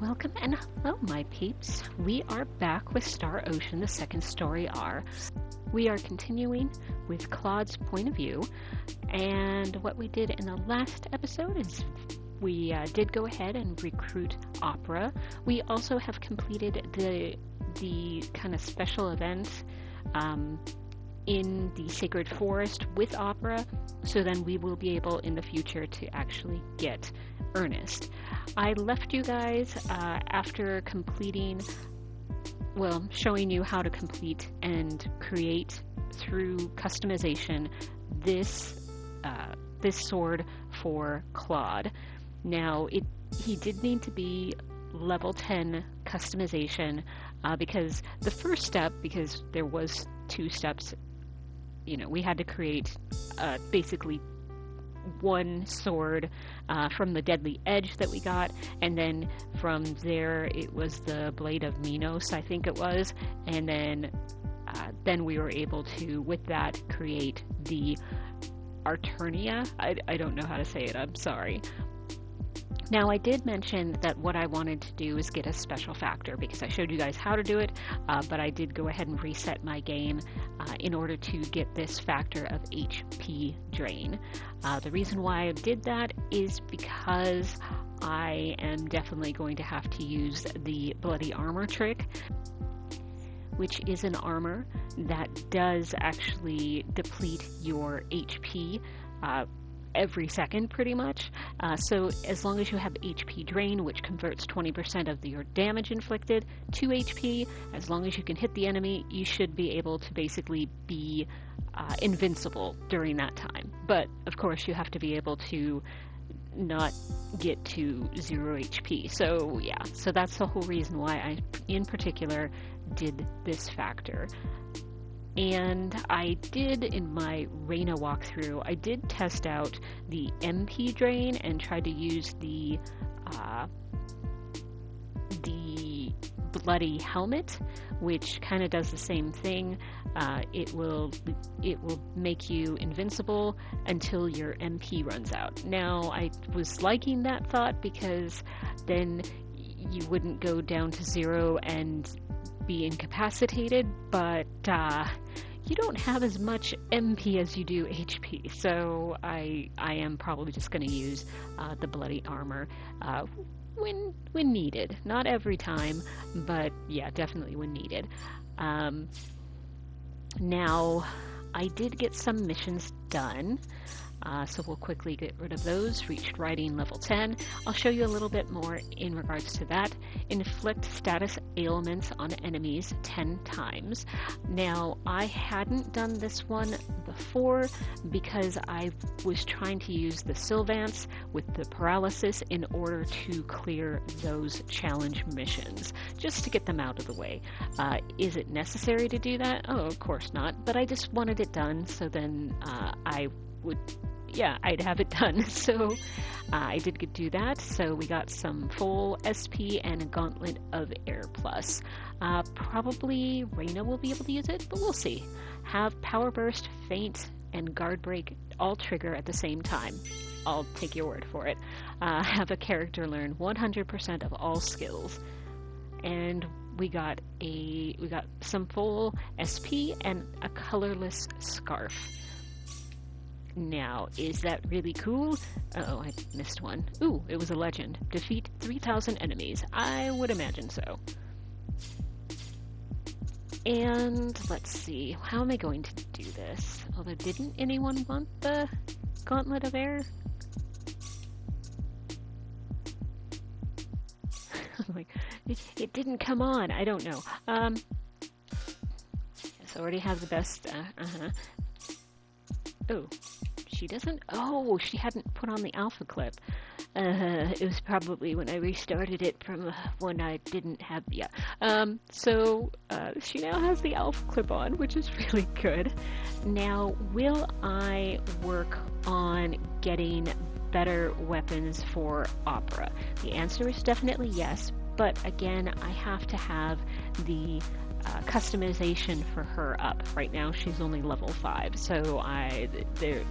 Welcome and hello, my peeps. We are back with Star Ocean, the second story R. We are continuing with Claude's point of view, and what we did in the last episode is we did go ahead and recruit Opera. We also have completed the kind of special events in the Sacred Forest with Opera, so then we will be able in the future to actually get Ernest. I left you guys after completing, showing you how to complete and create through customization this sword for Claude. Now, he did need to be level 10 customization because the first step, because there was 2 steps, we had to create basically one sword from the Deadly Edge that we got, and then from there it was the Blade of Minos, I think it was, and then we were able to, with that, create the Arternia. I don't know how to say it, I'm sorry. Now, I did mention that what I wanted to do is get a special factor, because I showed you guys how to do it, but I did go ahead and reset my game in order to get this factor of HP drain. The reason why I did that is because I am definitely going to have to use the Bloody Armor trick, which is an armor that does actually deplete your HP every second, pretty much. So as long as you have HP drain, which converts 20% of your damage inflicted to HP, as long as you can hit the enemy, you should be able to basically be invincible during that time. But of course you have to be able to not get to 0 HP. So yeah, so that's the whole reason why I in particular did this factor. And I did, in my Reyna walkthrough, I did test out the MP drain and tried to use the Bloody Helmet, which kind of does the same thing. It will make you invincible until your MP runs out. Now, I was liking that thought because then you wouldn't go down to 0 and be incapacitated, but you don't have as much MP as you do HP, so I am probably just going to use the Bloody Armor when needed. Not every time, but yeah, definitely when needed. Now, I did get some missions done, so we'll quickly get rid of those. Reached Riding level 10. I'll show you a little bit more in regards to that. Inflict status ailments on enemies 10 times. Now, I hadn't done this one before because I was trying to use the Sylvance with the paralysis in order to clear those challenge missions, just to get them out of the way. Is it necessary to do that? Oh, of course not, but I just wanted it done, so then I'd have it done. So I did do that. So we got some full SP and a Gauntlet of Air Plus. Probably Reyna will be able to use it, but we'll see. Have Power Burst, Feint, and Guard Break all trigger at the same time. I'll take your word for it. Have a character learn 100% of all skills. And we got some full SP and a colorless scarf. Now, is that really cool? Uh-oh, I missed one. Ooh, it was a legend. Defeat 3,000 enemies. I would imagine so. And let's see, how am I going to do this? Although, didn't anyone want the Gauntlet of Air? Like, it didn't come on. I don't know. This already has the best. Oh, she doesn't? Oh, she hadn't put on the alpha clip. It was probably when I restarted it from when I didn't have, So she now has the alpha clip on, which is really good. Now, will I work on getting better weapons for Opera? The answer is definitely yes, but again, I have to have the customization for her up. Right now she's only level 5, so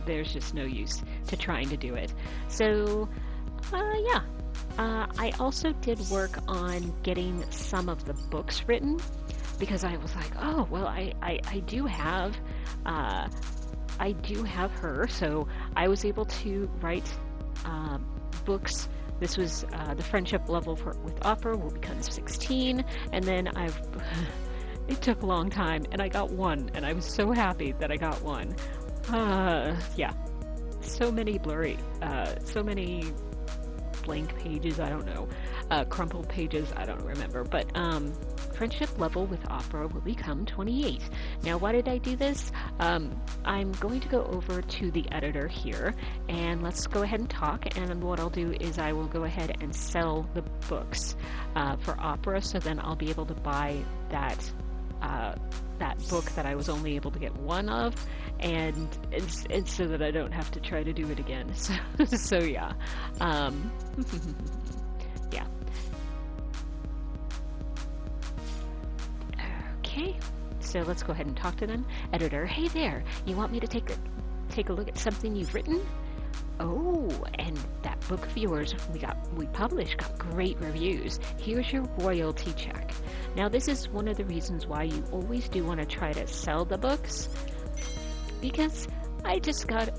there's just no use to trying to do it. So yeah, I also did work on getting some of the books written because I was like, oh, well, I do have her, so I was able to write books. This was the friendship level with Opera will become 16, and then it took a long time, and I got one, and I was so happy that I got one. Yeah, so many blurry, so many blank pages, I don't know, crumpled pages, I don't remember, but friendship level with Opera will become 28. Now, why did I do this? I'm going to go over to the editor here, and let's go ahead and talk, and what I'll do is I will go ahead and sell the books for Opera, so then I'll be able to buy that book that I was only able to get one of, and so that I don't have to try to do it again. So yeah. Yeah. Okay, so let's go ahead and talk to them. Editor, hey there, you want me to take a look at something you've written? Oh, and that book of yours we published got great reviews. Here's your royalty check. Now, this is one of the reasons why you always do want to try to sell the books, because I just got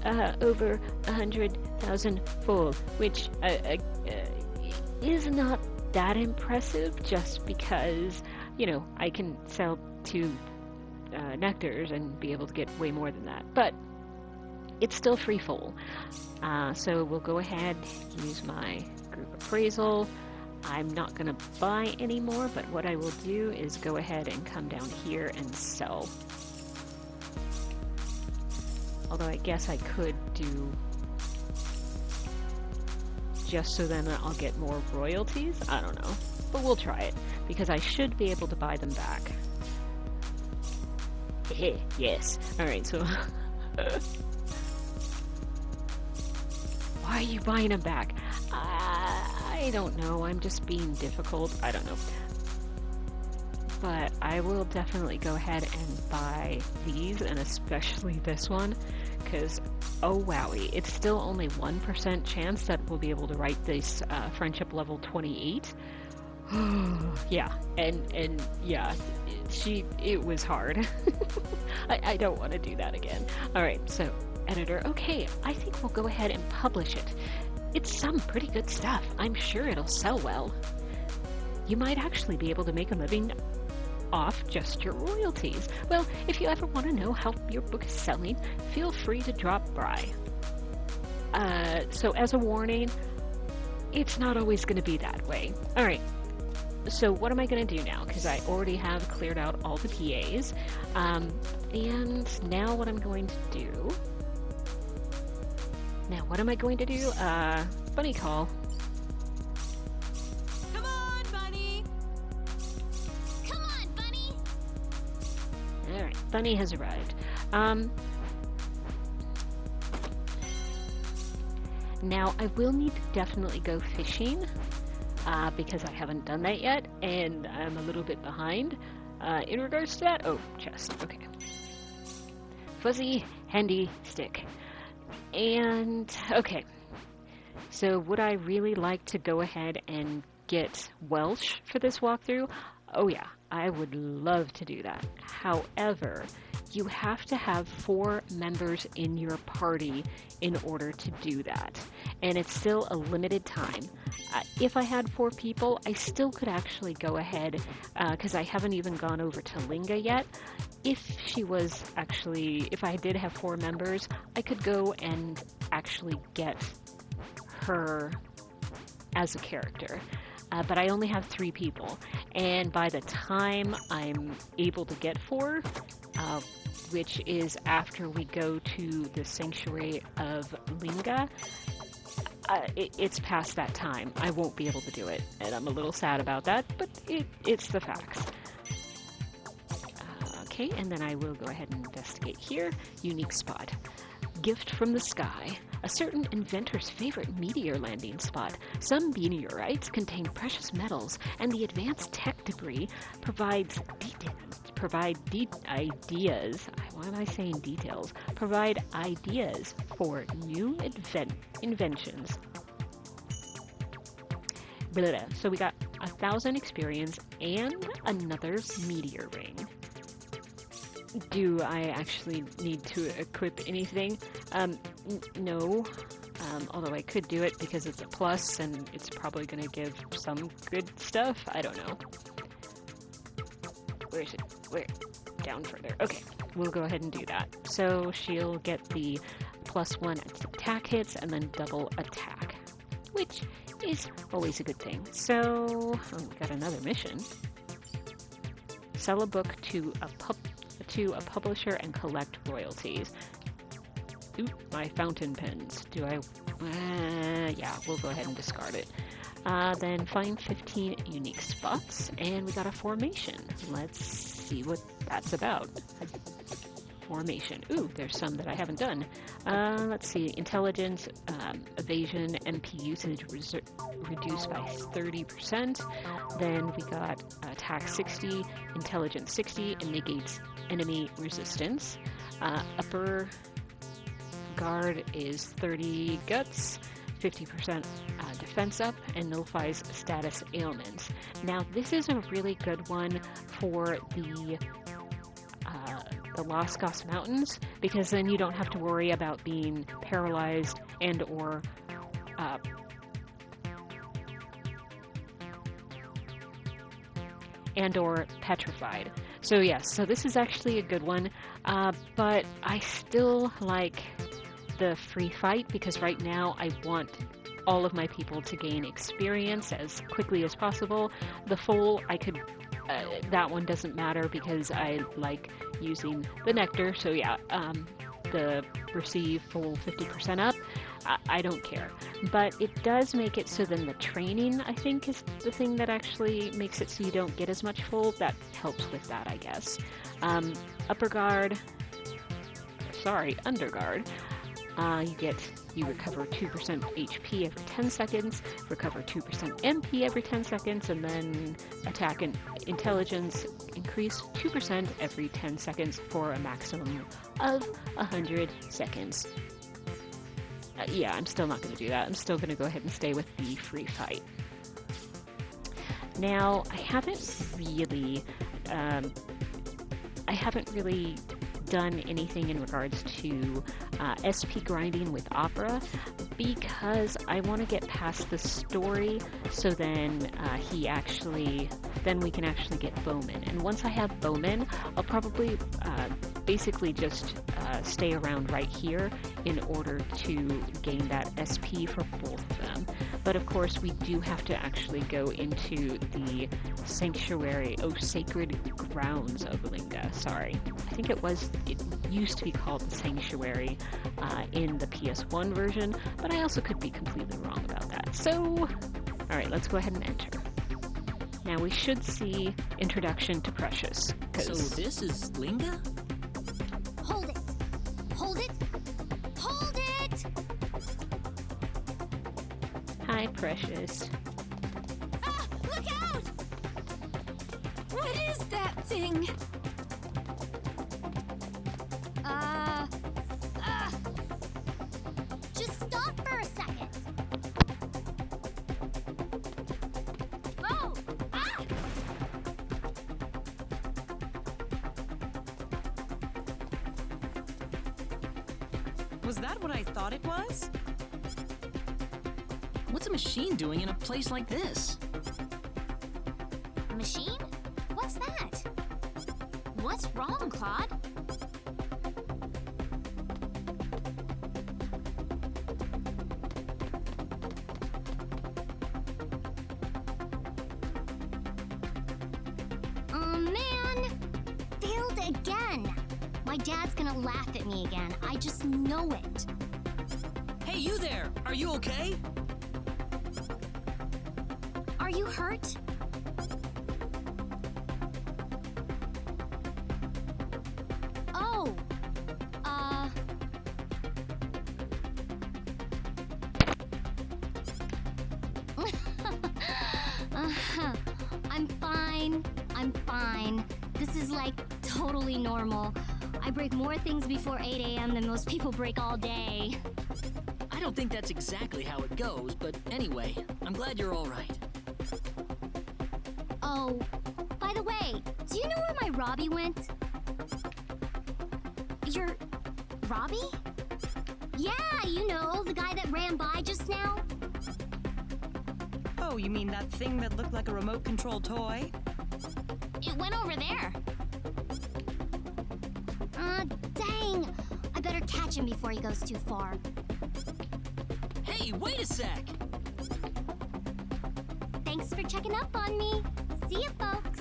over 100,000 full, which is not that impressive, just because, you know, I can sell 2 nectars and be able to get way more than that, but it's still free full. So we'll go ahead, use my group appraisal. I'm not going to buy anymore, but what I will do is go ahead and come down here and sell. Although I guess I could do just so then I'll get more royalties. I don't know, but we'll try it because I should be able to buy them back. Yes. Alright, so why are you buying them back? I don't know. I'm just being difficult. I don't know. But I will definitely go ahead and buy these, and especially this one, because, oh wowie, it's still only 1% chance that we'll be able to write this friendship level 28. Yeah, and yeah, it was hard. I don't want to do that again. Alright, so, editor, okay, I think we'll go ahead and publish it. It's some pretty good stuff. I'm sure it'll sell well. You might actually be able to make a living off just your royalties. Well, if you ever want to know how your book is selling, feel free to drop by. So as a warning, it's not always going to be that way. Alright, so what am I going to do now? Because I already have cleared out all the PAs. And now what I'm going to do... Now, what am I going to do? Bunny call. Come on, Bunny! Come on, Bunny! Alright, Bunny has arrived. Now, I will need to definitely go fishing, because I haven't done that yet, and I'm a little bit behind. In regards to that, oh, chest, okay. Fuzzy, handy stick. And, okay, so would I really like to go ahead and get Welsh for this walkthrough? Oh yeah, I would love to do that. However, you have to have 4 members in your party in order to do that. And it's still a limited time. If I had 4 people, I still could actually go ahead, because I haven't even gone over to Linga yet. If I did have 4 members, I could go and actually get her as a character. But I only have 3 people. And by the time I'm able to get 4, which is after we go to the Sanctuary of Linga, it's past that time. I won't be able to do it, and I'm a little sad about that, but it's the facts. Okay, and then I will go ahead and investigate here. Unique spot. Gift from the sky. A certain inventor's favorite meteor landing spot. Some meteorites contain precious metals, and the advanced tech debris provide ideas. Why am I saying details? Provide ideas for new inventions. So we got 1,000 experience and another meteor ring. Do I actually need to equip anything? No. Although I could do it because it's a plus and it's probably going to give some good stuff. I don't know. Where is it? Where? Down further. Okay, we'll go ahead and do that. So she'll get the +1 attack hits and then double attack, which is always a good thing. So, we got another mission. Sell a book to a publisher and collect royalties. Ooh, my fountain pens. Do I? Yeah, we'll go ahead and discard it. Then find 15 unique spots, and we got a formation. Let's see what that's about. Formation. Ooh, there's some that I haven't done. Let's see. Intelligence, evasion, MP usage reduced by 30%. Then we got attack 60, intelligence 60, and negates enemy resistance. Upper guard is 30 guts, 50% defense up, and nullifies status ailments. Now, this is a really good one for the Lost Goss Mountains, because then you don't have to worry about being paralyzed and or petrified. So yes, so this is actually a good one, but I still like the free fight, because right now I want all of my people to gain experience as quickly as possible. The full, I could, that one doesn't matter because I like using the nectar, so yeah, the receive full 50% up, I don't care. But it does make it so then the training, I think, is the thing that actually makes it so you don't get as much full. That helps with that, I guess. Under guard, you recover 2% HP every 10 seconds, recover 2% MP every 10 seconds, and then attack and intelligence increase 2% every 10 seconds for a maximum of 100 seconds. Yeah, I'm still not going to do that. I'm still going to go ahead and stay with the free fight. Now, I haven't really done anything in regards to SP grinding with Opera, because I want to get past the story, so then we can actually get Bowman. And once I have Bowman, I'll probably basically just stay around right here in order to gain that SP for both of them. But of course, we do have to actually go into the sacred grounds of Linga. Sorry. I think it used to be called the Sanctuary in the PS1 version, but I also could be completely wrong about that. So, alright, let's go ahead and enter. Now we should see Introduction to Precious. So this is Linga? Hold it! Hold it! Hold it! Hi, Precious. Ah! Look out! What is that thing? Just stop for a second. Oh! Ah! Was that what I thought it was? What's a machine doing in a place like this? Machine? What's that? What's wrong, Claude? Man! Failed again! My dad's gonna laugh at me again. I just know it. Hey, you there! Are you okay? Are you hurt? Oh! I'm fine. This is like totally normal. I break more things before 8 a.m. than most people break all day. I don't think that's exactly how it goes, but anyway, I'm glad you're all right. Oh, by the way, do you know where my Robbie went? Your... Robbie? Yeah, you know, the guy that ran by just now. Oh, you mean that thing that looked like a remote-controlled toy? It went over there. Dang. I better catch him before he goes too far. Hey, wait a sec! Thanks for checking up on me. See ya, folks.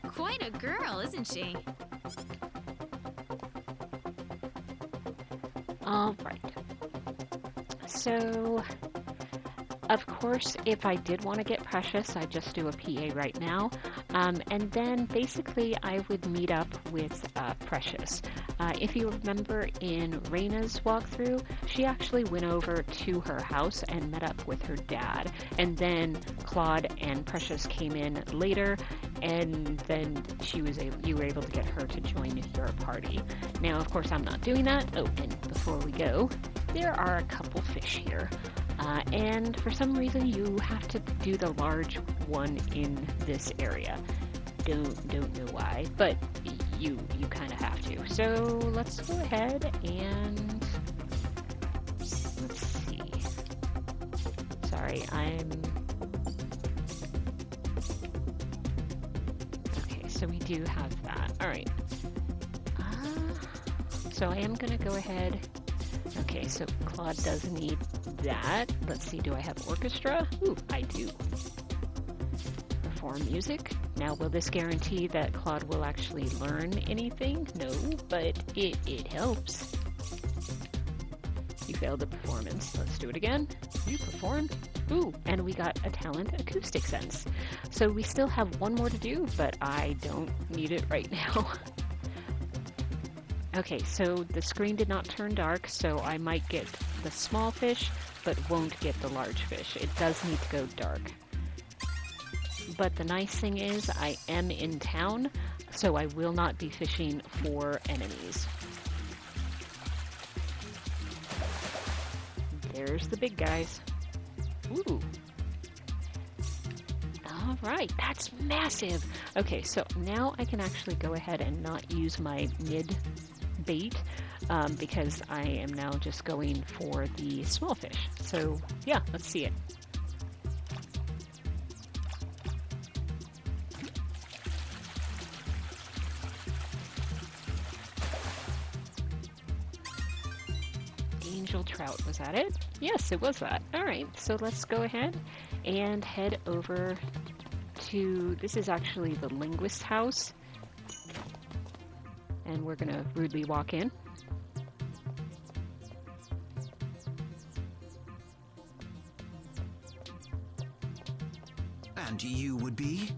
Quite a girl, isn't she? All right. So, of course, if I did want to get Precious, I'd just do a PA right now. And then basically I would meet up with Precious. If you remember in Raina's walkthrough, she actually went over to her house and met up with her dad. And then Claude and Precious came in later, and then you were able to get her to join your party. Now, of course, I'm not doing that. Oh, and before we go, there are a couple fish here. And for some reason, you have to do the large one in this area. Don't know why, but you kind of have to. So let's go ahead and let's see. Sorry, okay, so we do have that. All right. So I am gonna go ahead. Okay, so Claude does need that. Let's see, do I have orchestra? Ooh, I do. Perform music. Now, will this guarantee that Claude will actually learn anything? No, but it helps. You failed the performance. Let's do it again. You performed. Ooh, and we got a talent acoustic sense. So we still have one more to do, but I don't need it right now. Okay, so the screen did not turn dark, so I might get the small fish, but won't get the large fish. It does need to go dark. But the nice thing is I am in town, so I will not be fishing for enemies. There's the big guys. Ooh. All right, that's massive. Okay, so now I can actually go ahead and not use my mid bait because I am now just going for the small fish. So yeah, let's see it. Angel trout, was that it? Yes, it was that. All right, so let's go ahead and head over to, this is actually the linguist house, and we're gonna rudely walk in. And you would be?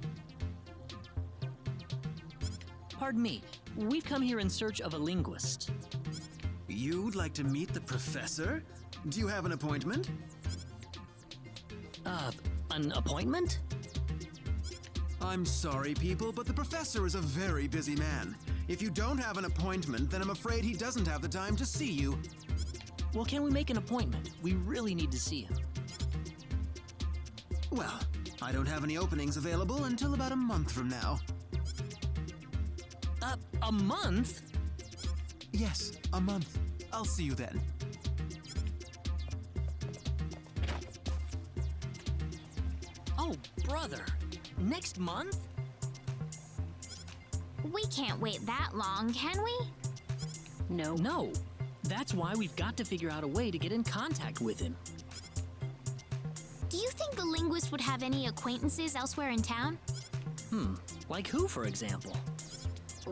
Pardon me, we've come here in search of a linguist. You'd like to meet the professor? Do you have an appointment? An appointment? I'm sorry, people, but the professor is a very busy man. If you don't have an appointment, then I'm afraid he doesn't have the time to see you. Well, can we make an appointment? We really need to see him. Well, I don't have any openings available until about a month from now. A month? Yes, a month. I'll see you then. Oh, brother. Next month? We can't wait that long, can we? No. No. That's why we've got to figure out a way to get in contact with him. Do you think the linguist would have any acquaintances elsewhere in town? Like who, for example?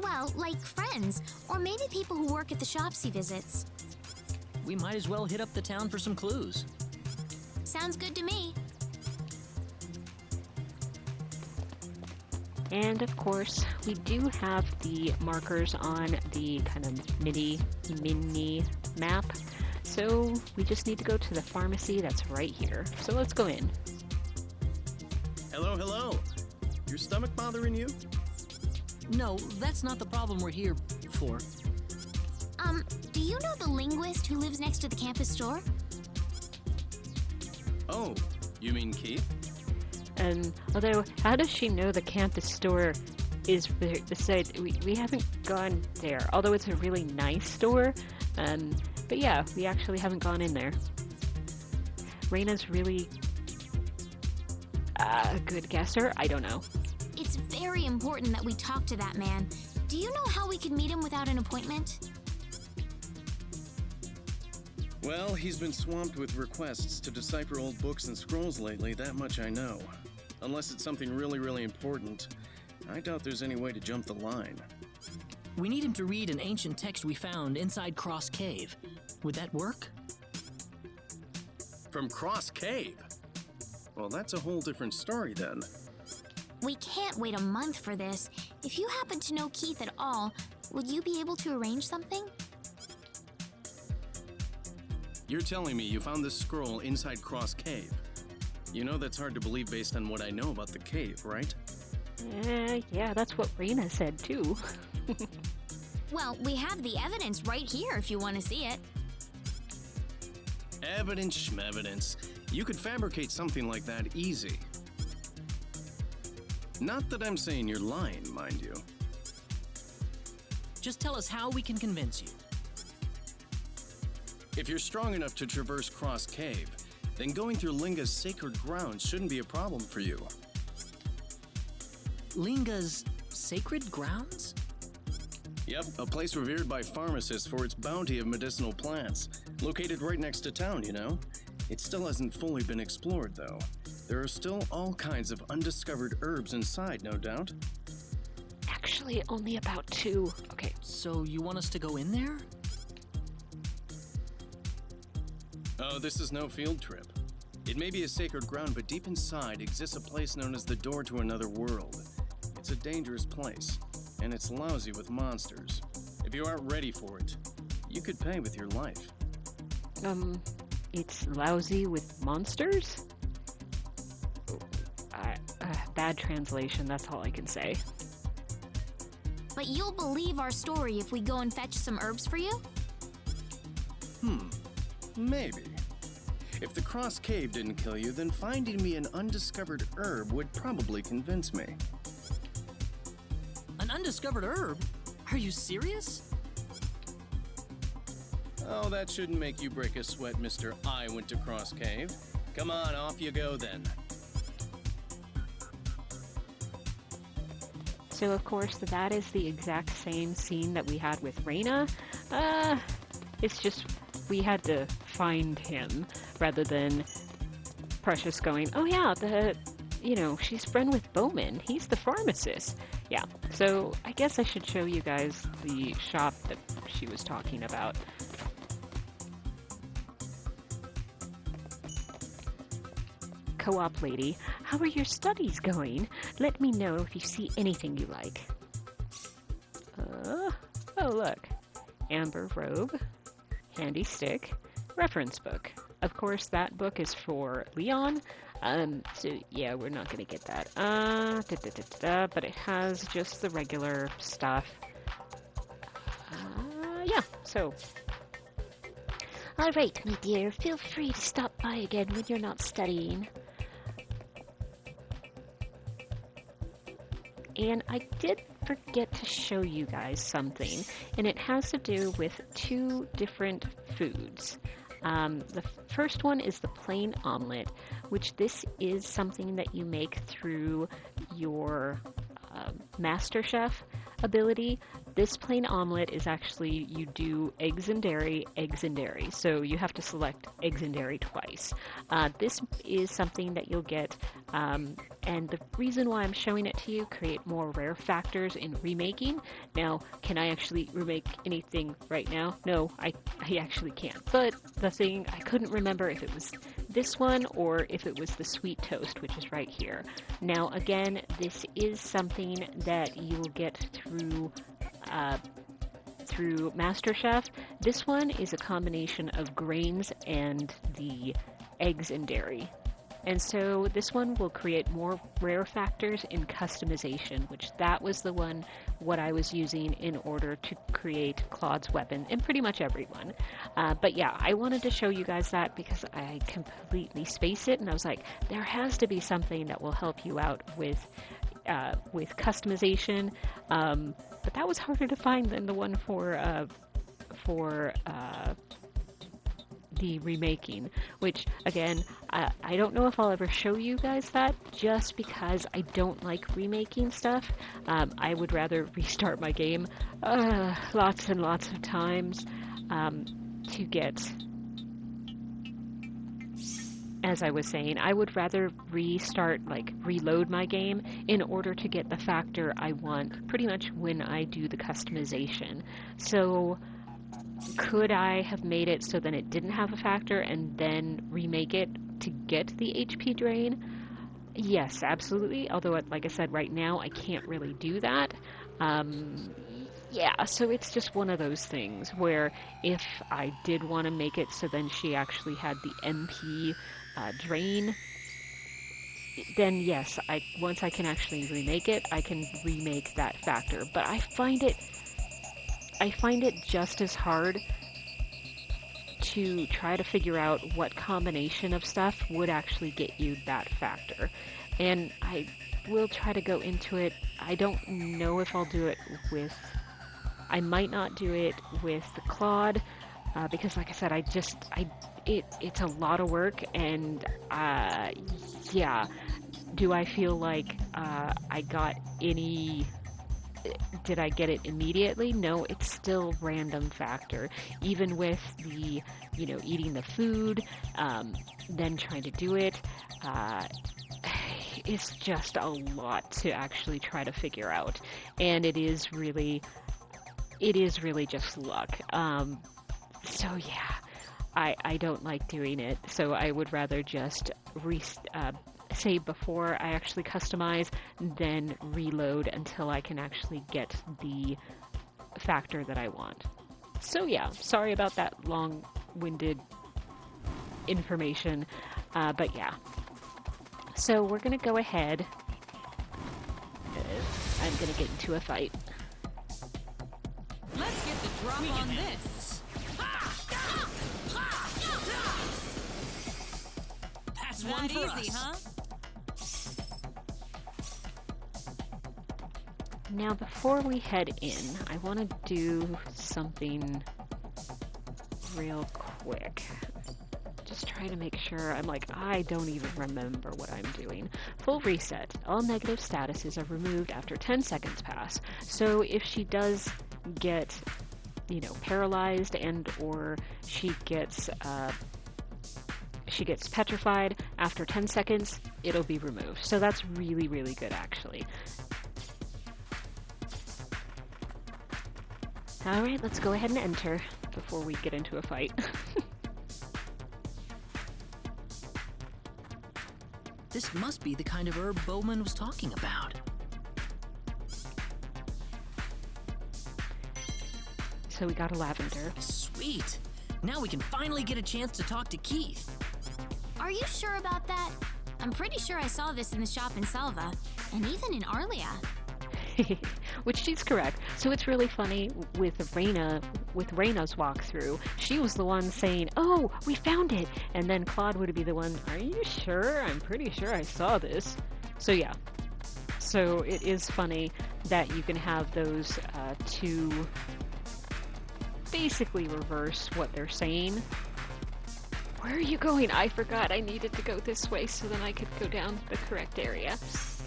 Well, like friends, or maybe people who work at the shops he visits. We might as well hit up the town for some clues. Sounds good to me. And of course, we do have the markers on the kind of mini map. So we just need to go to the pharmacy that's right here. So let's go in. Hello, hello. Your stomach bothering you? No, that's not the problem we're here for. Do you know the linguist who lives next to the campus store? Oh, You mean Keith? Although, how does she know the campus store is the site? We haven't gone there, although it's a really nice store. But yeah, we actually haven't gone in there. Reina's really a good guesser. I don't know. It's very important that we talk to that man. Do you know how we can meet him without an appointment? Well, he's been swamped with requests to decipher old books and scrolls lately, that much I know. Unless it's something really, really important, I doubt there's any way to jump the line. We need him to read an ancient text we found inside Cross Cave. Would that work? From Cross Cave? Well, that's a whole different story then. We can't wait a month for this. If you happen to know Keith at all, would you be able to arrange something? You're telling me you found this scroll inside Cross Cave. You know that's hard to believe based on what I know about the cave, right? Yeah, that's what Reina said too. Well, we have the evidence right here if you want to see it. Evidence schmevidence. You could fabricate something like that easy. Not that I'm saying you're lying, mind you. Just tell us how we can convince you. If you're strong enough to traverse Cross Cave, then going through Linga's sacred grounds shouldn't be a problem for you. Linga's sacred grounds? Yep, a place revered by pharmacists for its bounty of medicinal plants. Located right next to town, you know? It still hasn't fully been explored, though. There are still all kinds of undiscovered herbs inside, no doubt. Actually, only about 2. Okay. So you want us to go in there? Oh, this is no field trip. It may be a sacred ground, but deep inside exists a place known as the door to another world. It's a dangerous place, and it's lousy with monsters. If you aren't ready for it, you could pay with your life. It's lousy with monsters? Bad translation, that's all I can say. But you'll believe our story if we go and fetch some herbs for you? Maybe. If the Cross Cave didn't kill you, then finding me an undiscovered herb would probably convince me. An undiscovered herb? Are you serious? Oh, that shouldn't make you break a sweat, Mr. I went to Cross Cave. Come on, off you go then. So of course that is the exact same scene that we had with Reina. It's just we had to find him rather than Precious going, oh yeah, she's friend with Bowman. He's the pharmacist. Yeah, so I guess I should show you guys the shop that she was talking about. Co-op lady, how are your studies going? Let me know if you see anything you like. Oh look, amber robe, handy stick, reference book. Of course, that book is for Leon. So yeah, we're not gonna get that. But it has just the regular stuff. Yeah, so. Alright, my dear, feel free to stop by again when you're not studying. And I did forget to show you guys something, and it has to do with 2 different foods. The first one is the plain omelet, which this is something that you make through your MasterChef ability. This plain omelet is actually, you do eggs and dairy, so you have to select eggs and dairy twice. This is something that you'll get, and the reason why I'm showing it to you, create more rare factors in remaking. Now, can I actually remake anything right now? No, I actually can't. But the thing, I couldn't remember if it was this one or if it was the sweet toast, which is right here. Now, again, this is something that you will get through MasterChef. This one is a combination of grains and the eggs and dairy. And so this one will create more rare factors in customization, which that was the one what I was using in order to create Claude's weapon, and pretty much everyone. But yeah, I wanted to show you guys that because I completely spaced it, and I was like, there has to be something that will help you out with customization. But that was harder to find than the one for the remaking, which again, I don't know if I'll ever show you guys that, just because I don't like remaking stuff. I would rather restart my game lots and lots of times to get, as I was saying, I would rather reload my game in order to get the factor I want pretty much when I do the customization. So could I have made it so then it didn't have a factor and then remake it to get the HP drain? Yes, absolutely. Although, like I said, right now I can't really do that. Yeah, so it's just one of those things where if I did want to make it so then she actually had the MP drain, then yes, once I can actually remake it, I can remake that factor. But I find it just as hard to try to figure out what combination of stuff would actually get you that factor. And I will try to go into it. I don't know if I'll do it with... I might not do it with the Claude, because like I said, it's a lot of work, and yeah, do I feel like did I get it immediately? No, it's still random factor. Even with the, eating the food, then trying to do it, it's just a lot to actually try to figure out. And it is really just luck. So yeah, I don't like doing it. So I would rather just save before I actually customize, then reload until I can actually get the factor that I want. So yeah, sorry about that long-winded information, but yeah. So we're gonna go ahead. I'm gonna get into a fight. Let's get the drop on this. That's Not one for easy, us. huh? Now, before we head in, I want to do something real quick. Just trying to make sure. I'm like, I don't even remember what I'm doing. Full reset. All negative statuses are removed after 10 seconds pass. So if she does get, paralyzed and or she gets petrified after 10 seconds, it'll be removed. So that's really, really good, actually. Alright, let's go ahead and enter before we get into a fight. This must be the kind of herb Bowman was talking about. So we got a lavender. Sweet! Now we can finally get a chance to talk to Keith. Are you sure about that? I'm pretty sure I saw this in the shop in Salva, and even in Arlia. Which she's correct. So it's really funny with Raina's walkthrough. She was the one saying, "Oh, we found it," and then Claude would be the one, "Are you sure? I'm pretty sure I saw this." So yeah. So it is funny that you can have those two basically reverse what they're saying. Where are you going? I forgot I needed to go this way so then I could go down the correct area.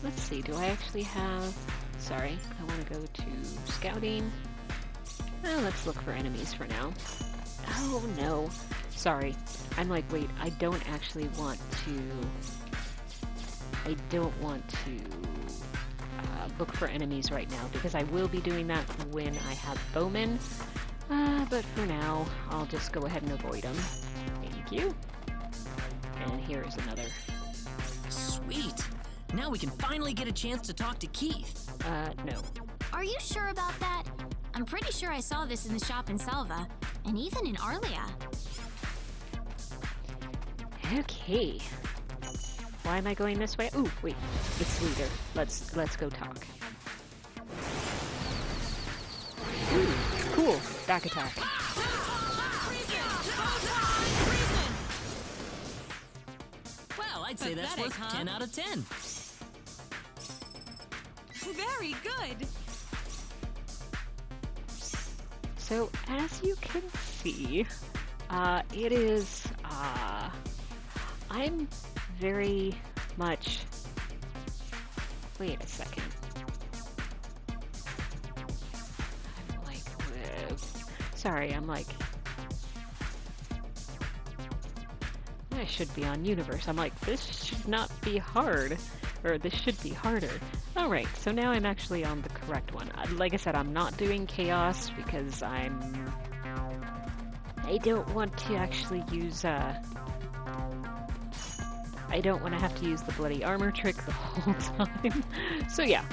Let's see, do I actually have... Sorry, I want to go to scouting. Well, let's look for enemies for now. Oh no. Sorry. I'm like, wait, I don't want to look for enemies right now, because I will be doing that when I have Bowman. But for now, I'll just go ahead and avoid them. Thank you. And here's another. Sweet! Now we can finally get a chance to talk to Keith. No. Are you sure about that? I'm pretty sure I saw this in the shop in Salva, and even in Arlia. Okay. Why am I going this way? Ooh, wait. It's leader. Let's go talk. Ooh, cool. Back attack. Well, I'd say that's Pathetic, worth huh? 10 out of 10. Very good. So, as you can see, it is, I'm very much, wait a second. I'm like, sorry, I'm like, I should be on Universe. I'm like, this should not be hard, or this should be harder. Alright, so now I'm actually on the correct one. Like I said, I'm not doing Chaos because I don't want to actually use, I don't want to have to use the bloody armor trick the whole time. So yeah,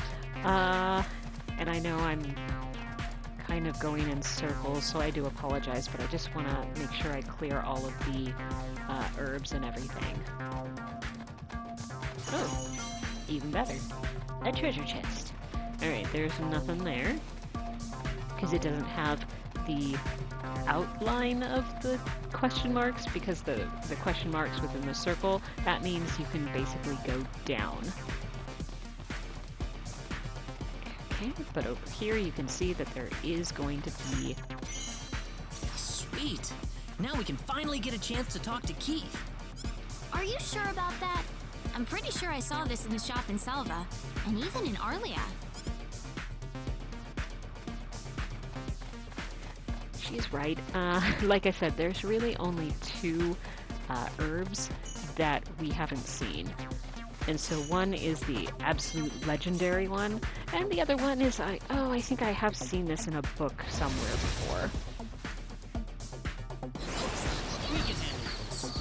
and I know I'm kind of going in circles, so I do apologize, but I just want to make sure I clear all of the herbs and everything. Oh, even better. A treasure chest. Alright, there's nothing there, because it doesn't have the outline of the question marks, because the question marks within the circle, that means you can basically go down. Okay, but over here you can see that there is going to be... Sweet. Now we can finally get a chance to talk to Keith. Are you sure about that? I'm pretty sure I saw this in the shop in Selva, and even in Arlia. She's right. Like I said, there's really only two herbs that we haven't seen. And so one is the absolute legendary one, and the other one is, I think I have seen this in a book somewhere before. We can handle this.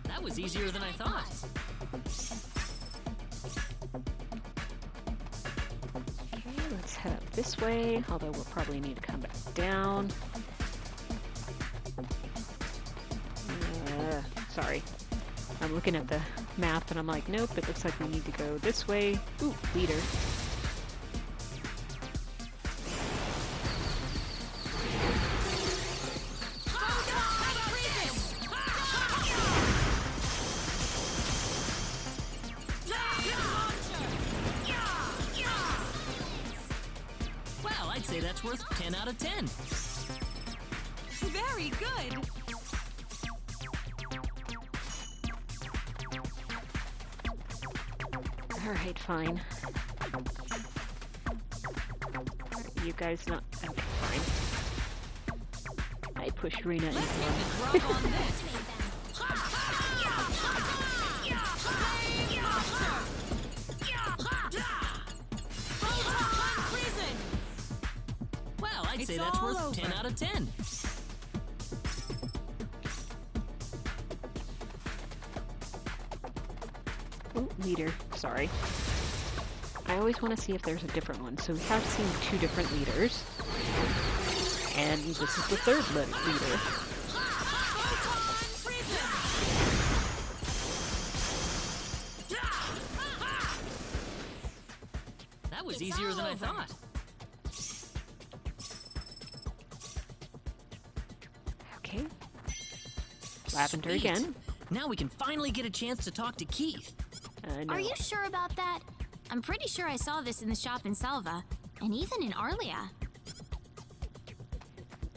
That was easier than I thought. Okay, let's head up this way, although we'll probably need to come back down. Sorry. I'm looking at the map and I'm like, nope, it looks like we need to go this way. Ooh, leader. Well, I'd say that's worth 10 out of 10. Very good. Alright, fine. You guys not... Okay, fine. I push Rena into one. Drop on this. Well, I'd say It's that's all worth over. 10 out of 10. Oh, leader. Sorry. I always want to see if there's a different one. So we have seen two different leaders. And this is the third leader. That was easier than I thought. Okay. Lavender Sweet. again. Now we can finally get a chance to talk to Keith. No. Are you sure about that? I'm pretty sure I saw this in the shop in Selva, and even in Arlia.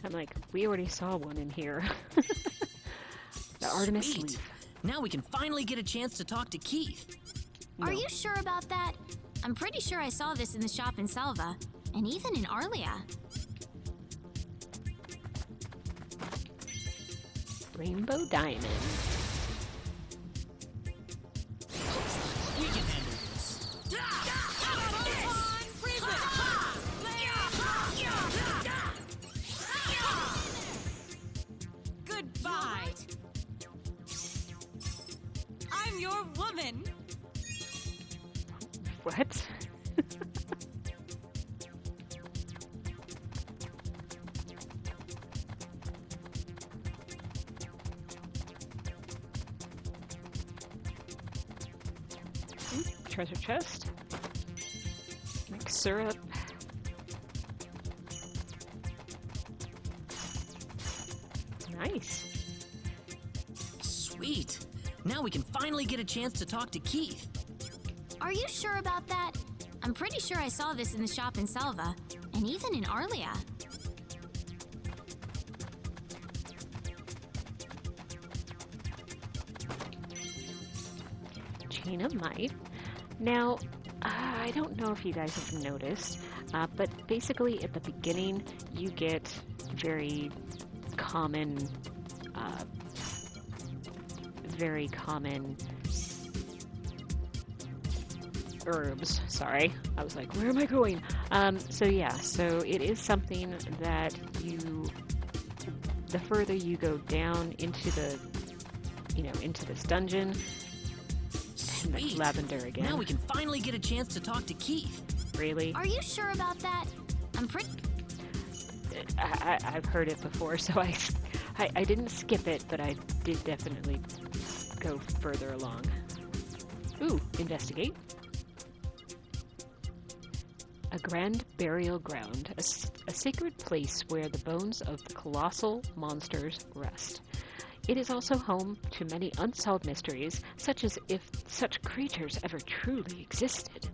I'm like, we already saw one in here. The Artemis Sweet. leaf. Now we can finally get a chance to talk to Keith. Are No. you sure about that? I'm pretty sure I saw this in the shop in Selva, and even in Arlia. Rainbow diamond. We can handle this. Goodbye. I'm your woman. What? Treasure chest. Mix syrup. Nice. Sweet. Now we can finally get a chance to talk to Keith. Are you sure about that? I'm pretty sure I saw this in the shop in Salva, and even in Arlia. Chain of Might. Now, I don't know if you guys have noticed, but basically at the beginning you get very common herbs. Sorry, I was like, where am I going? So it is something that the further you go down into this dungeon. Sweet. Lavender again. Now we can finally get a chance to talk to Keith. Really? Are you sure about that? I'm pretty... I've heard it before, so I didn't skip it, but I did definitely go further along. Ooh, investigate. A grand burial ground, a sacred place where the bones of the colossal monsters rest. It is also home to many unsolved mysteries, such as if such creatures ever truly existed.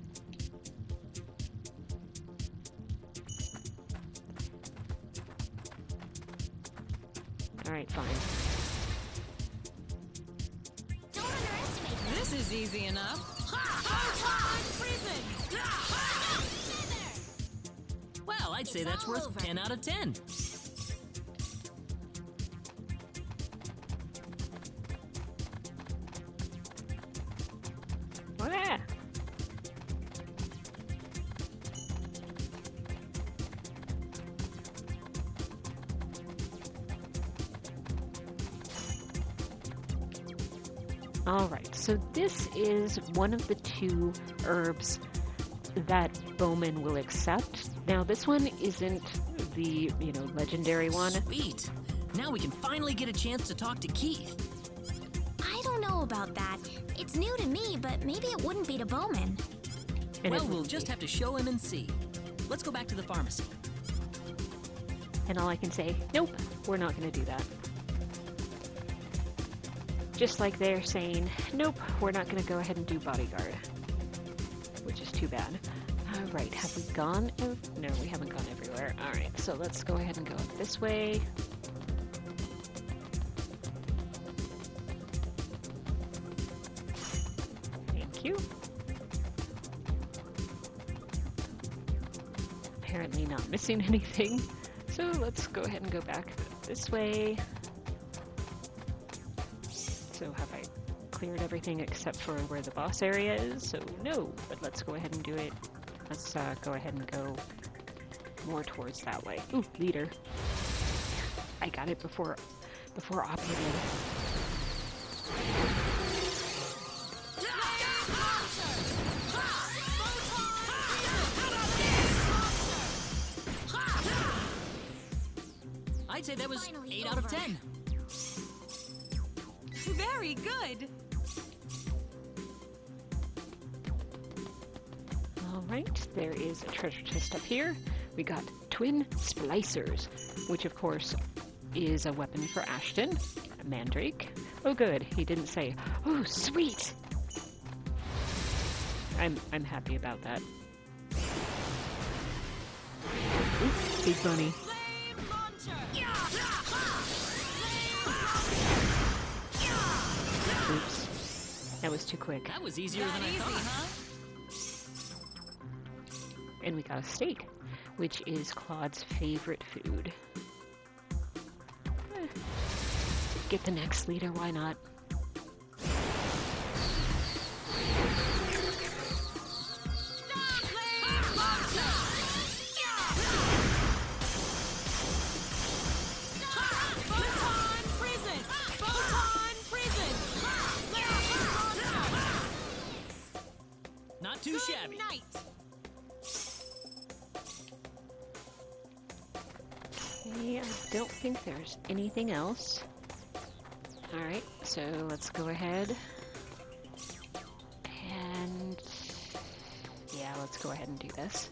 Alright, fine. Don't underestimate them. This is easy enough. Well, I'd say that's all worth over. 10 out of 10. Voila! Alright, so this is one of the two herbs that Bowman will accept. Now, this one isn't the, legendary one. Sweet. Now we can finally get a chance to talk to Keith. I don't know about that. It's new to me, but maybe it wouldn't be to Bowman. And Well, it we'll would just be. have to show him and see. Let's go back to the pharmacy. And all I can say, nope, we're not going to do that. Just like they're saying, nope, we're not going to go ahead and do bodyguard. Which is too bad. Alright, have we gone? No, we haven't gone everywhere. Alright, so let's go ahead and go up this way. Thank you. Apparently not missing anything. So let's go ahead and go back this way. So have I cleared everything except for where the boss area is? So no, but let's go ahead and do it. Let's go ahead and go more towards that way. Ooh, leader. I got it before Opera did. I'd say that was Finally 8 out of over. 10. Very good. Alright, there is a treasure chest up here. We got twin splicers, which of course is a weapon for Ashton, a mandrake. Oh good, he didn't say, oh sweet! I'm happy about that. Ooh, big bunny. Oops. That was too quick. That was easier than I thought. And we got a steak, which is Claude's favorite food. Get the next leader, why not? Not too shabby. Okay, I don't think there's anything else. Alright, so let's go ahead and let's go ahead and do this.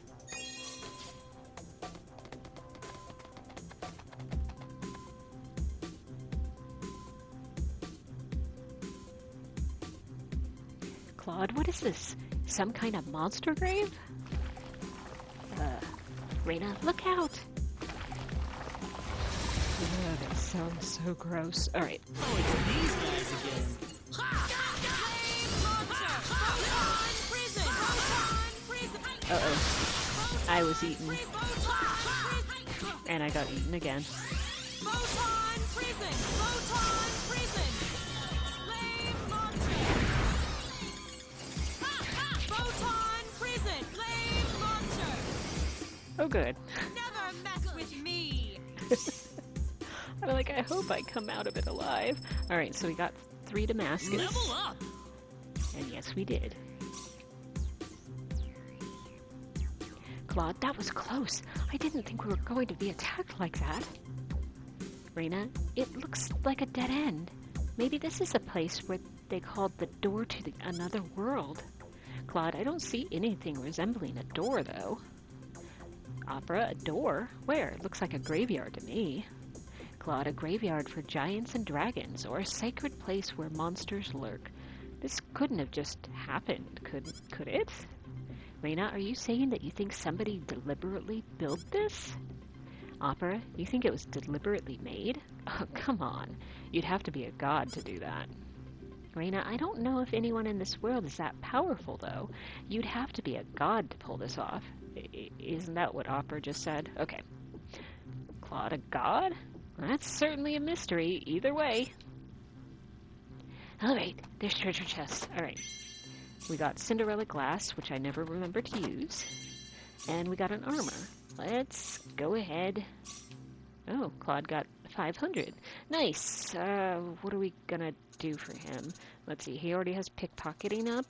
Claude, what is this? Some kind of monster grave? Reyna, look out! That sounds so gross. Alright. Oh, it's these guys again. Uh-oh. I was eaten. And I got eaten again. Photon prison! Photon prison! Flame monster! Photon prison! Flame monster! Oh, good. Never mess with me! I'm like, I hope I come out of it alive. Alright, so we got 3 Damascus. Level up! And yes, we did. Claude, that was close. I didn't think we were going to be attacked like that. Reyna, it looks like a dead end. Maybe this is a place where they called the door to another world. Claude, I don't see anything resembling a door, though. Opera, a door? Where? It looks like a graveyard to me. Claude, a graveyard for giants and dragons, or a sacred place where monsters lurk. This couldn't have just happened, could it? Reyna, are you saying that you think somebody deliberately built this? Opera, you think it was deliberately made? Oh, come on. You'd have to be a god to do that. Reyna, I don't know if anyone in this world is that powerful, though. You'd have to be a god to pull this off. Isn't that what Opera just said? Okay. Claude, a god? That's certainly a mystery, either way. Alright, there's treasure chests. Alright. We got Cinderella glass, which I never remember to use. And we got an armor. Let's go ahead. Oh, Claude got 500. Nice. What are we gonna do for him? Let's see, he already has pickpocketing up.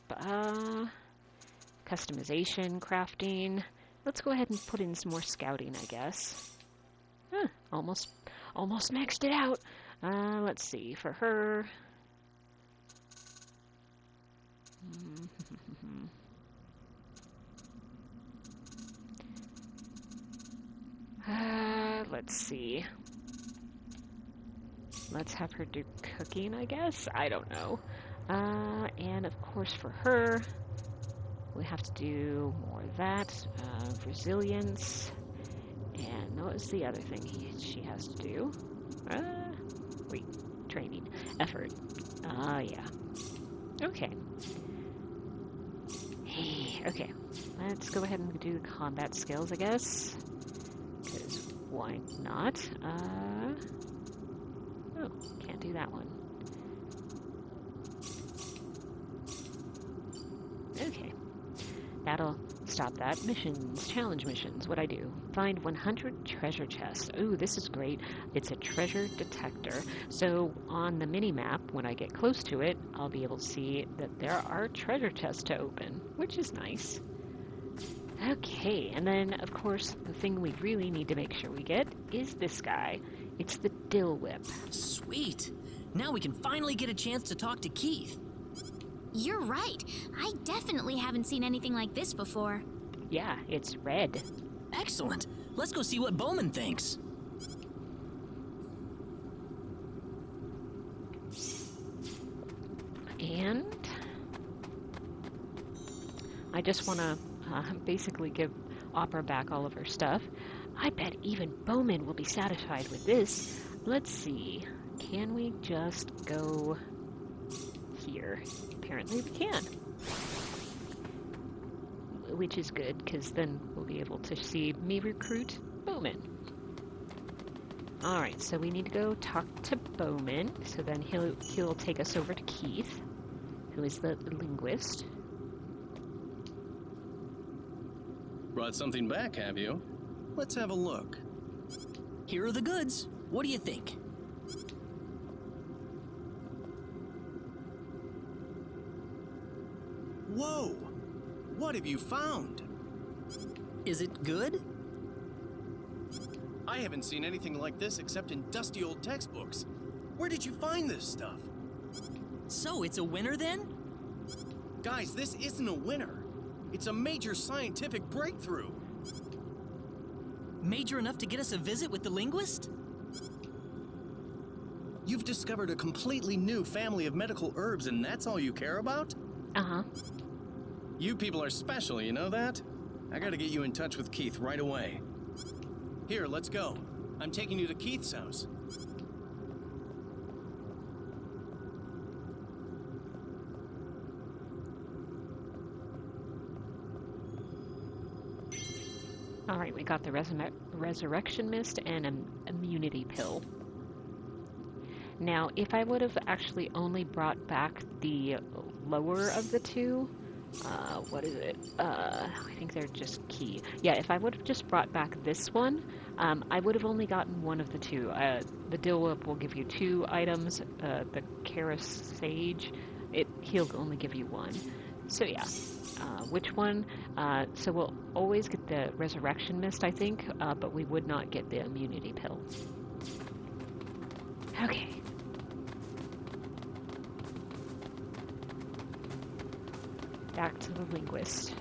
Customization, crafting. Let's go ahead and put in some more scouting, I guess. Almost maxed it out. Let's see, for her... let's see. Let's have her do cooking, I guess? I don't know. And of course for her, we have to do more of that. Resilience. And what was the other thing she has to do? Training. Effort. Yeah. Okay. Okay. Let's go ahead and do the combat skills, I guess. Because why not? Oh, can't do that one. Okay. That'll stop that. Missions. Challenge missions. What'd I do? Find 100 treasure chests. Ooh, this is great. It's a treasure detector. So on the mini-map, when I get close to it, I'll be able to see that there are treasure chests to open, which is nice. Okay, and then, of course, the thing we really need to make sure we get is this guy. It's the Dill Whip. Sweet. Now we can finally get a chance to talk to Keith. You're right. I definitely haven't seen anything like this before. Yeah, it's red. Excellent. Let's go see what Bowman thinks. And I just want to basically give Opera back all of her stuff. I bet even Bowman will be satisfied with this. Let's see. Can we just go here? Apparently we can. Which is good, because then we'll be able to see me recruit Bowman. Alright, so we need to go talk to Bowman, so then he'll take us over to Keith, who is the linguist. Brought something back, have you? Let's have a look. Here are the goods. What do you think? Whoa! What have you found? Is it good? I haven't seen anything like this except in dusty old textbooks. Where did you find this stuff? So it's a winner then? Guys, this isn't a winner. It's a major scientific breakthrough. Major enough to get us a visit with the linguist? You've discovered a completely new family of medical herbs, and that's all you care about? Uh-huh. You people are special, you know that? I gotta get you in touch with Keith right away. Here, let's go. I'm taking you to Keith's house. Alright, we got the resurrection mist and an immunity pill. Now, if I would have actually only brought back the lower of the two, what is it? I think they're just key. Yeah, if I would have just brought back this one, I would have only gotten one of the two. The dill whip will give you 2 items. The Karis Sage, he'll only give you 1. So yeah, which one? So we'll always get the resurrection mist, I think, but we would not get the immunity pill. Okay. Back to the linguist.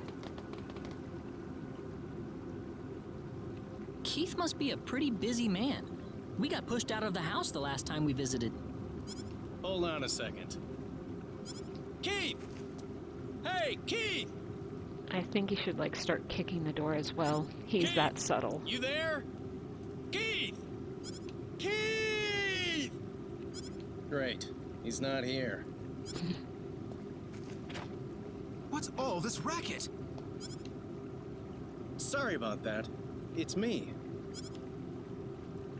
Keith must be a pretty busy man. We got pushed out of the house the last time we visited. Hold on a second. Keith! Hey, Keith! I think you should, start kicking the door as well. He's Keith! that subtle. You there? Keith! Keith! Great. He's not here. What's all this racket? Sorry about that. It's me.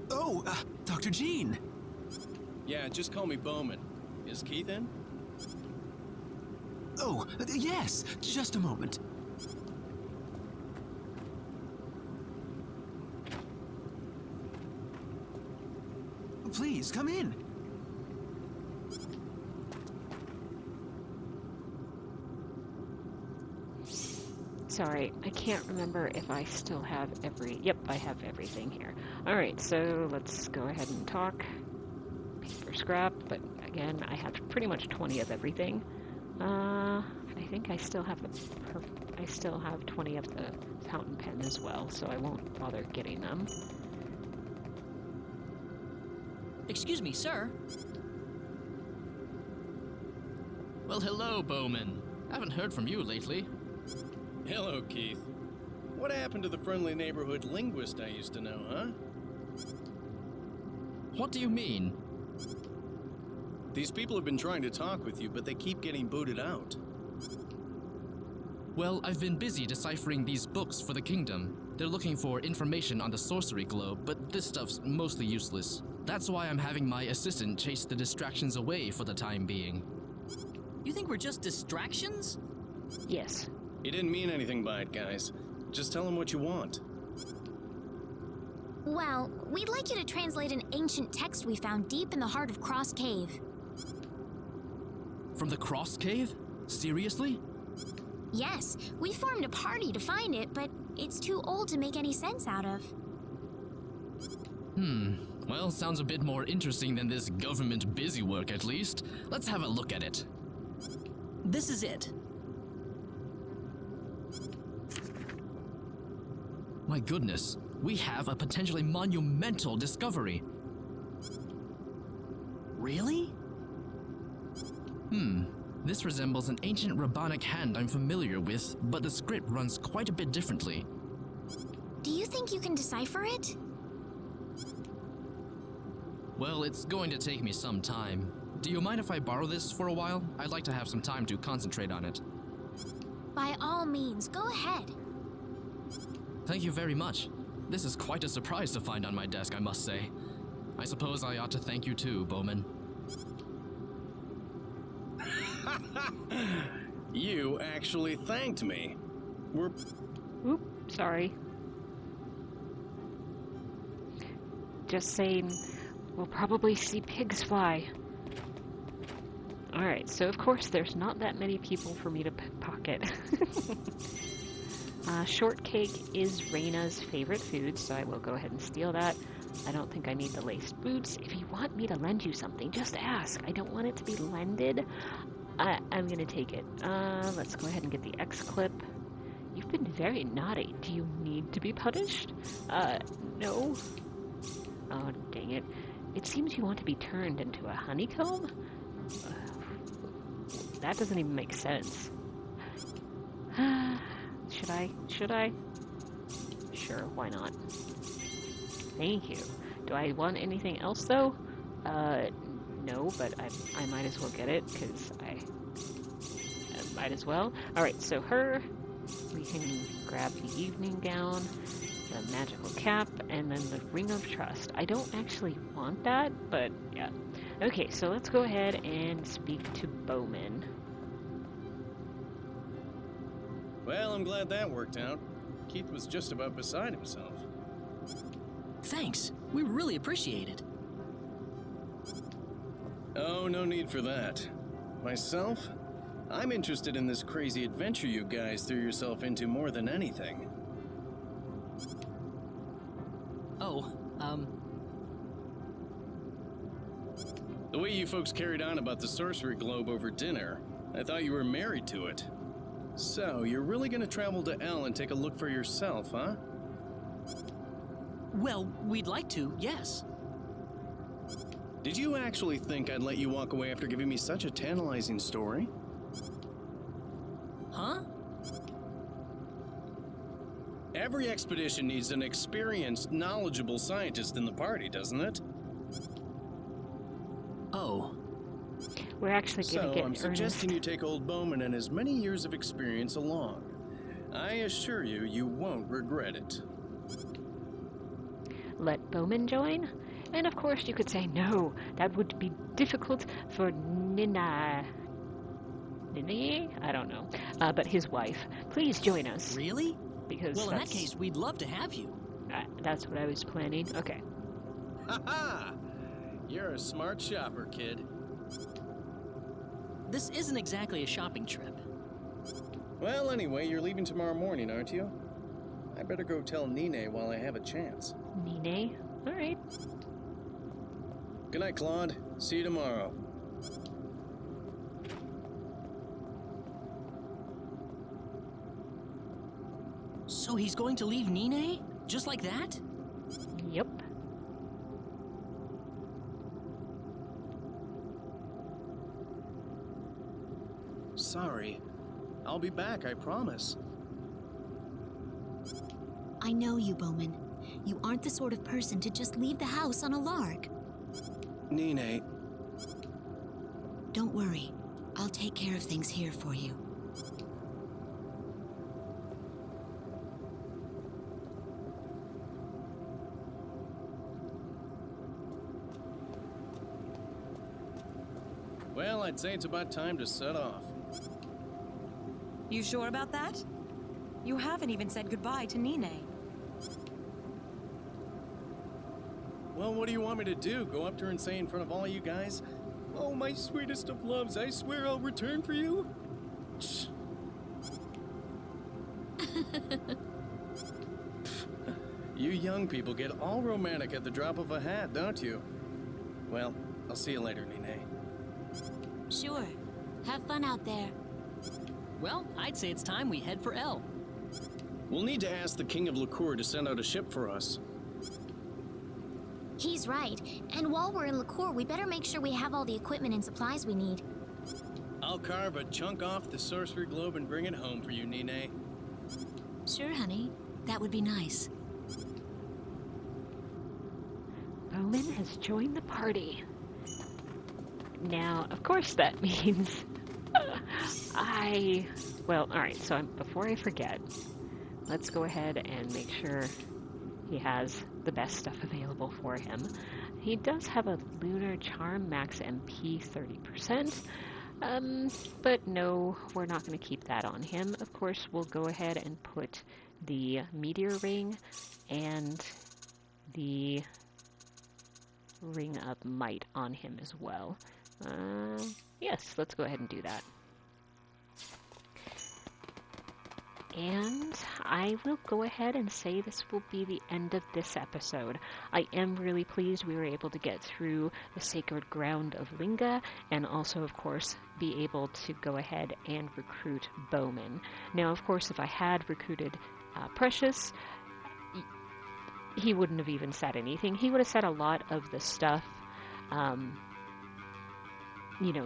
Oh, Dr. Jean. Yeah, just call me Bowman. Is Keith in? Oh, yes, just a moment. Please, come in. Sorry, I can't remember if I still have Yep, I have everything here. Alright, so let's go ahead and talk. Paper scrap, but again, I have pretty much 20 of everything. I think I still have 20 of the fountain pen as well, so I won't bother getting them. Excuse me, sir. Well, hello, Bowman. Haven't heard from you lately. Hello, Keith. What happened to the friendly neighborhood linguist I used to know, huh? What do you mean? These people have been trying to talk with you, but they keep getting booted out. Well, I've been busy deciphering these books for the kingdom. They're looking for information on the sorcery globe, but this stuff's mostly useless. That's why I'm having my assistant chase the distractions away for the time being. You think we're just distractions? Yes. He didn't mean anything by it, guys. Just tell him what you want. Well, we'd like you to translate an ancient text we found deep in the heart of Cross Cave. From the Cross Cave? Seriously? Yes, we formed a party to find it, but it's too old to make any sense out of. Well, sounds a bit more interesting than this government busywork, at least. Let's have a look at it. This is it. My goodness, we have a potentially monumental discovery. Really? This resembles an ancient rabbinic hand I'm familiar with, but the script runs quite a bit differently. Do you think you can decipher it? Well, it's going to take me some time. Do you mind if I borrow this for a while? I'd like to have some time to concentrate on it. By all means, go ahead. Thank you very much. This is quite a surprise to find on my desk, I must say. I suppose I ought to thank you too, Bowman. You actually thanked me. Oop, sorry. Just saying, we'll probably see pigs fly. Alright, so of course there's not that many people for me to pocket. Shortcake is Raina's favorite food, so I will go ahead and steal that. I don't think I need the laced boots. If you want me to lend you something, just ask. I don't want it to be lended. I'm gonna take it. Let's go ahead and get the X-clip. You've been very naughty. Do you need to be punished? No. Oh, dang it. It seems you want to be turned into a honeycomb? That doesn't even make sense. Should I? Sure, why not? Thank you. Do I want anything else, though? No, but I might as well get it, because I might as well. Alright, so her, we can grab the evening gown, the magical cap, and then the ring of trust. I don't actually want that, but yeah. Okay, so let's go ahead and speak to Bowman. Well, I'm glad that worked out. Keith was just about beside himself. Thanks. We really appreciate it. Oh, no need for that. Myself? I'm interested in this crazy adventure you guys threw yourself into more than anything. Oh, The way you folks carried on about the sorcery globe over dinner, I thought you were married to it. So, you're really gonna travel to L and take a look for yourself, huh? well, we'd like to, yes. Did you actually think I'd let you walk away after giving me such a tantalizing story? Huh? Every expedition needs an experienced, knowledgeable scientist in the party, doesn't it? Oh. We're actually going to get I'm Ernest. suggesting you take old Bowman and his many years of experience along. I assure you, you won't regret it. Let Bowman join? And of course you could say no. That would be difficult for Nina. I don't know. But his wife. Please join us. Really? Because well, in that case, we'd love to have you. that's what I was planning. Okay. Ha ha! You're a smart shopper, kid. This isn't exactly a shopping trip. Well, anyway, you're leaving tomorrow morning, aren't you? I better go tell Nine while I have a chance. Nine? Alright. Good night, Claude. See you tomorrow. So he's going to leave Nine? Just like that? Yep. Sorry. I'll be back, I promise. I know you, Bowman. You aren't the sort of person to just leave the house on a lark. Nine. Don't worry. I'll take care of things here for you. Well, I'd say it's about time to set off. You sure about that? You haven't even said goodbye to Nine. Well, what do you want me to do? Go up to her and say in front of all you guys, "Oh, my sweetest of loves, I swear I'll return for you"? You young people get all romantic at the drop of a hat, don't you? Well, I'll see you later, Nine. Sure. Have fun out there. Well, I'd say it's time we head for L. We'll need to ask the King of Liqueur to send out a ship for us. He's right. And while we're in Liqueur, we better make sure we have all the equipment and supplies we need. I'll carve a chunk off the sorcery globe and bring it home for you, Nine. Sure, honey. That would be nice. Bowman has joined the party. Now, of course that means well, alright, so before I forget, let's go ahead and make sure he has the best stuff available for him. He does have a Lunar Charm, max MP 30%, but no, we're not going to keep that on him. Of course, we'll go ahead and put the Meteor Ring and the Ring of Might on him as well. Yes, let's go ahead and do that. And I will go ahead and say this will be the end of this episode. I am really pleased we were able to get through the sacred ground of Linga, and also, of course, be able to go ahead and recruit Bowman. Now, of course, if I had recruited Precious, he wouldn't have even said anything. He would have said a lot of the stuff,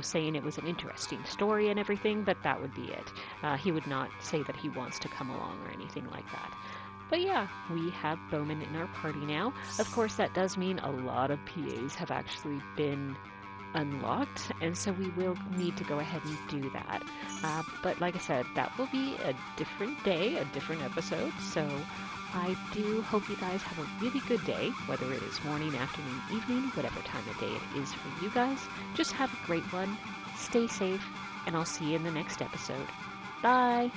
saying it was an interesting story and everything, but that would be it. He would not say that he wants to come along or anything like that. But yeah, we have Bowman in our party now. Of course, that does mean a lot of PAs have actually been unlocked, and so we will need to go ahead and do that. But like I said, that will be a different day, a different episode, so I do hope you guys have a really good day, whether it is morning, afternoon, evening, whatever time of day it is for you guys. Just have a great one, stay safe, and I'll see you in the next episode. Bye!